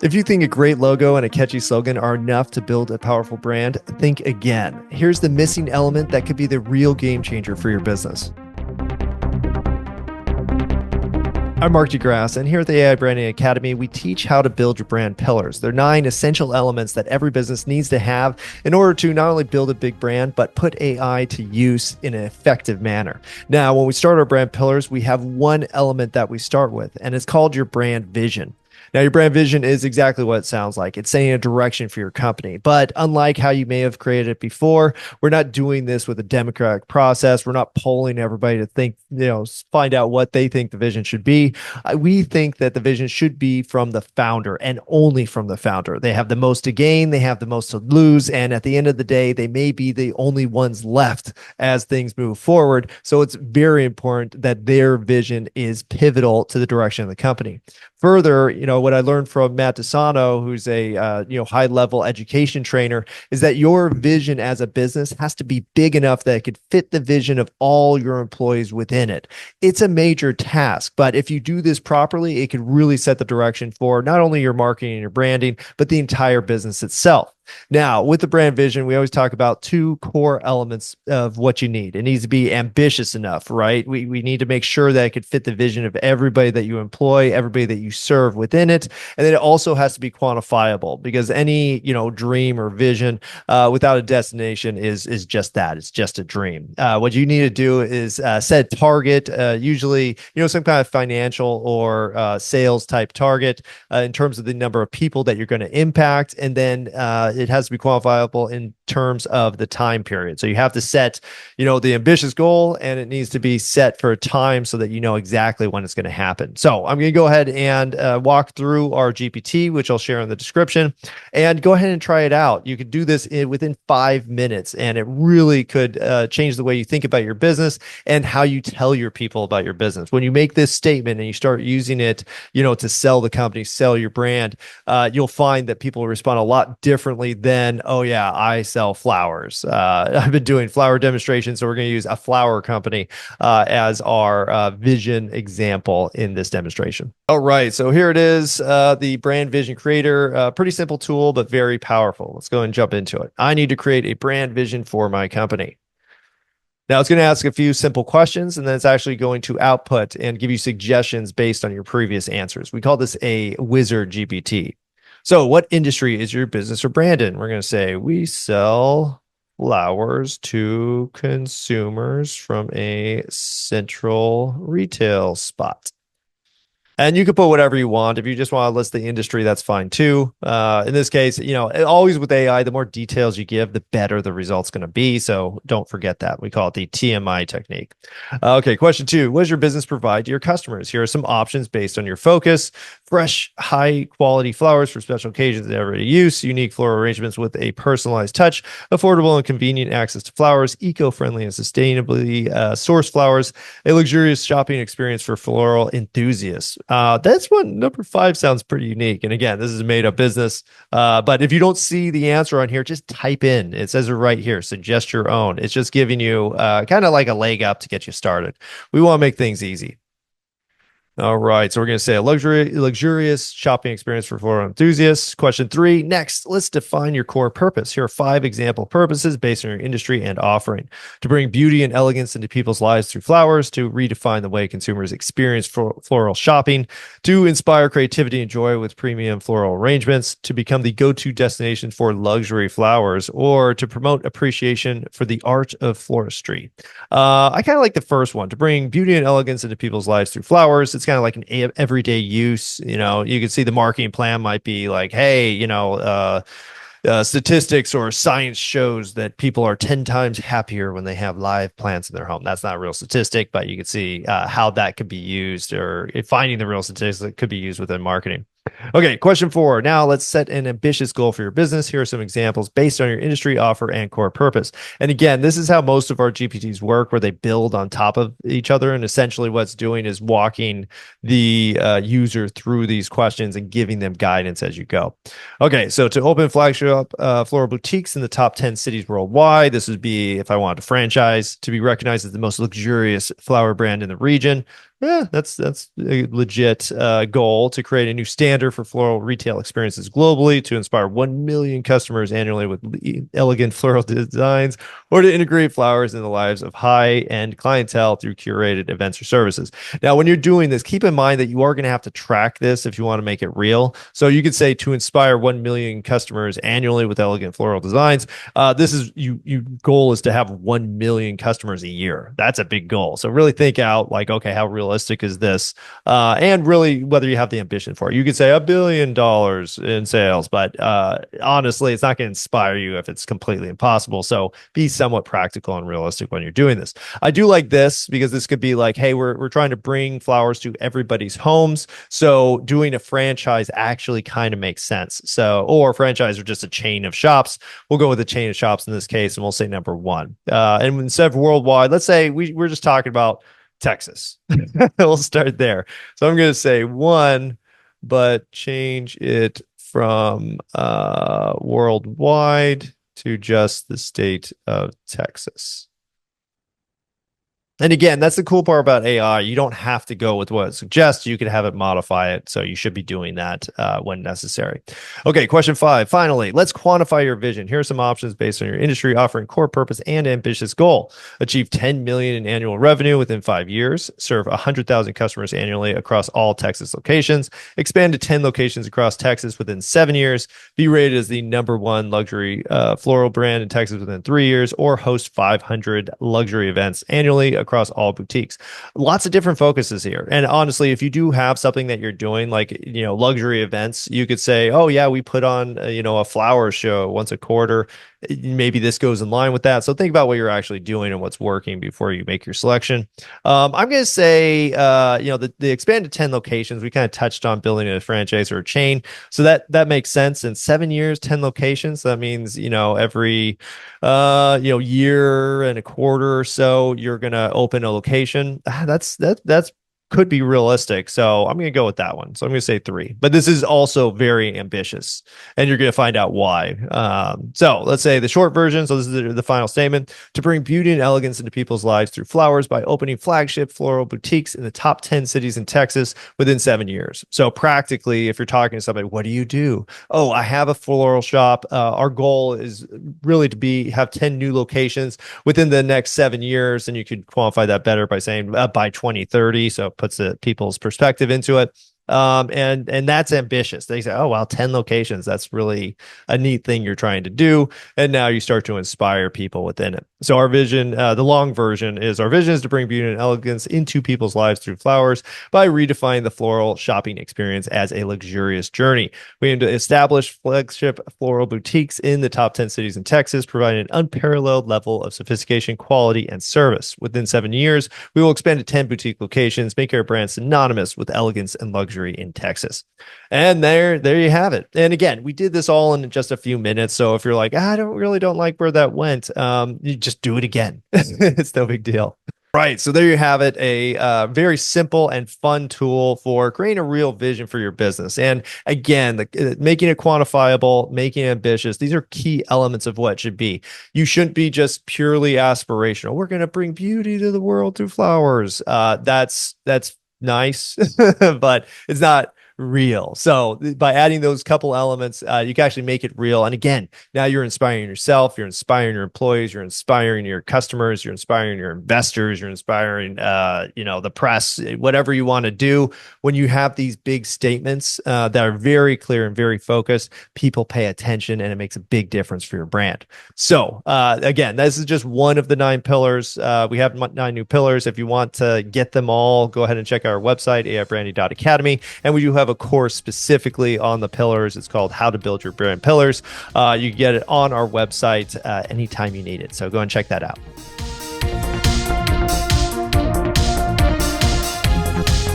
If you think a great logo and a catchy slogan are enough to build a powerful brand, think again. Here's the missing element that could be the real game changer for your business. I'm Mark Grasse, and here at the AI Branding Academy, we teach how to build your brand pillars. They're 9 essential elements that every business needs to have in order to not only build a big brand, but put AI to use in an effective manner. Now, when we start our brand pillars, we have one element that we start with, and it's called your brand vision. Now, your brand vision is exactly what it sounds like. It's setting a direction for your company. But unlike how you may have created it before, we're not doing this with a democratic process. We're not polling everybody to think, find out what they think the vision should be. We think that the vision should be from the founder and only from the founder. They have the most to gain, they have the most to lose. And at the end of the day, they may be the only ones left as things move forward. So it's very important that their vision is pivotal to the direction of the company. Further, what I learned from Matt DeSano, who's a high-level education trainer, is that your vision as a business has to be big enough that it could fit the vision of all your employees within it. It's a major task, but if you do this properly, it could really set the direction for not only your marketing and your branding, but the entire business itself. Now, with the brand vision, we always talk about 2 core elements of what you need. It needs to be ambitious enough, right? We need to make sure that it could fit the vision of everybody that you employ, everybody that you serve within it. And then it also has to be quantifiable, because any, dream or vision without a destination is just that. It's just a dream. What you need to do is set a target, usually, some kind of financial or sales type target in terms of the number of people that you're going to impact. And then it has to be quantifiable in terms of the time period. So you have to set, the ambitious goal, and it needs to be set for a time so that you know exactly when it's going to happen. So I'm going to go ahead and walk through our GPT, which I'll share in the description, and go ahead and try it out. You could do this within 5 minutes, and it really could change the way you think about your business and how you tell your people about your business. When you make this statement and you start using it, to sell the company, sell your brand, you'll find that people respond a lot differently than, oh yeah, I sell flowers. I've been doing flower demonstrations, so we're going to use a flower company as our vision example in this demonstration. All right, so here it is, the brand vision creator. Pretty simple tool, but very powerful. Let's go and jump into it. I need to create a brand vision for my company. Now, it's going to ask a few simple questions, and then it's actually going to output and give you suggestions based on your previous answers. We call this a wizard GPT. So what industry is your business or brand in? We're going to say we sell flowers to consumers from a central retail spot. And you can put whatever you want. If you just want to list the industry, that's fine too. In this case, always with AI, the more details you give, the better the result's going to be. So don't forget that. We call it the TMI technique. Okay, question 2. What does your business provide to your customers? Here are some options based on your focus. Fresh, high-quality flowers for special occasions and everyday use, unique floral arrangements with a personalized touch, affordable and convenient access to flowers, eco-friendly and sustainably sourced flowers, a luxurious shopping experience for floral enthusiasts. That's what number 5 sounds pretty unique. And again, this is a made up business. But if you don't see the answer on here, just type in. It says it right here. Suggest your own. It's just giving you kind of like a leg up to get you started. We want to make things easy. All right, so we're going to say a luxurious shopping experience for floral enthusiasts. Question 3. Next, let's define your core purpose. Here are 5 example purposes based on your industry and offering: to bring beauty and elegance into people's lives through flowers, to redefine the way consumers experience floral shopping, to inspire creativity and joy with premium floral arrangements, to become the go-to destination for luxury flowers, or to promote appreciation for the art of floristry. I kind of like the first one, to bring beauty and elegance into people's lives through flowers. It's kind of like an everyday use. You can see the marketing plan might be like, hey, statistics or science shows that people are 10 times happier when they have live plants in their home. That's not a real statistic, but you can see how that could be used, or finding the real statistics that could be used within marketing. Okay, question 4. Now let's set an ambitious goal for your business. Here are some examples based on your industry, offer, and core purpose. And again, this is how most of our GPTs work, where they build on top of each other. And essentially what's doing is walking the user through these questions and giving them guidance as you go. Okay, so to open flagship floral boutiques in the top 10 cities worldwide, this would be if I wanted to franchise, to be recognized as the most luxurious flower brand in the region. Yeah, that's a legit goal to create a new standard for floral retail experiences globally, to inspire 1 million customers annually with elegant floral designs, or to integrate flowers in the lives of high-end clientele through curated events or services. Now, when you're doing this, keep in mind that you are going to have to track this if you want to make it real. So you could say to inspire 1 million customers annually with elegant floral designs. This is you goal is to have 1 million customers a year. That's a big goal. So really think out like, okay, how realistic is this? And really whether you have the ambition for it. You could say $1 billion in sales, but honestly, it's not going to inspire you if it's completely impossible. So be somewhat practical and realistic when you're doing this. I do like this because this could be like, hey, we're trying to bring flowers to everybody's homes. So doing a franchise actually kind of makes sense. So, or franchise or just a chain of shops. We'll go with a chain of shops in this case, and we'll say number one. And instead of worldwide, let's say we're just talking about Texas. We'll start there. So I'm going to say one, but change it from worldwide to just the state of Texas. And again, that's the cool part about AI. You don't have to go with what it suggests. You can have it modify it. So you should be doing that when necessary. Okay, question 5. Finally, let's quantify your vision. Here are some options based on your industry, offering core purpose and ambitious goal. Achieve 10 million in annual revenue within 5 years. Serve 100,000 customers annually across all Texas locations. Expand to 10 locations across Texas within 7 years. Be rated as the #1 luxury floral brand in Texas within 3 years, or host 500 luxury events annually across all boutiques. Lots of different focuses here. And honestly, if you do have something that you're doing, like, luxury events, you could say, oh yeah, we put on, a flower show once a quarter. Maybe this goes in line with that. So think about what you're actually doing and what's working before you make your selection. I'm going to say, the expanded 10 locations, we kind of touched on building a franchise or a chain. So that makes sense. In 7 years, 10 locations. So that means, every, year and a quarter or so, you're going to open a location. That's could be realistic. So I'm going to go with that one. So I'm going to say 3, but this is also very ambitious, and you're going to find out why. So let's say the short version. So this is the final statement: to bring beauty and elegance into people's lives through flowers by opening flagship floral boutiques in the top 10 cities in Texas within 7 years. So practically, if you're talking to somebody, what do you do? Oh, I have a floral shop. Our goal is really to have 10 new locations within the next 7 years. And you could qualify that better by saying by 2030. So puts the people's perspective into it. And that's ambitious. They say, oh, wow, 10 locations. That's really a neat thing you're trying to do. And now you start to inspire people within it. So our vision, the long version is, our vision is to bring beauty and elegance into people's lives through flowers by redefining the floral shopping experience as a luxurious journey. We aim to establish flagship floral boutiques in the top 10 cities in Texas, providing an unparalleled level of sophistication, quality, and service. Within 7 years, we will expand to 10 boutique locations, making our brand synonymous with elegance and luxury in Texas. And there you have it. And again, we did this all in just a few minutes. So if you're like, I don't like where that went, you just do it again. It's no big deal. Right. So there you have it, a very simple and fun tool for creating a real vision for your business. And again, making it quantifiable, making it ambitious. These are key elements of what it should be. You shouldn't be just purely aspirational. We're going to bring beauty to the world through flowers. That's nice, but it's not real. So by adding those couple elements, you can actually make it real. And again, now you're inspiring yourself, you're inspiring your employees, you're inspiring your customers, you're inspiring your investors, you're inspiring, the press, whatever you want to do. When you have these big statements that are very clear and very focused, people pay attention, and it makes a big difference for your brand. So again, this is just one of the 9 pillars. We have 9 new pillars. If you want to get them all, go ahead and check out our website, aibranding.academy. And we do have a course specifically on the pillars. It's called How to Build Your Brand Pillars. You can get it on our website anytime you need it. So go and check that out.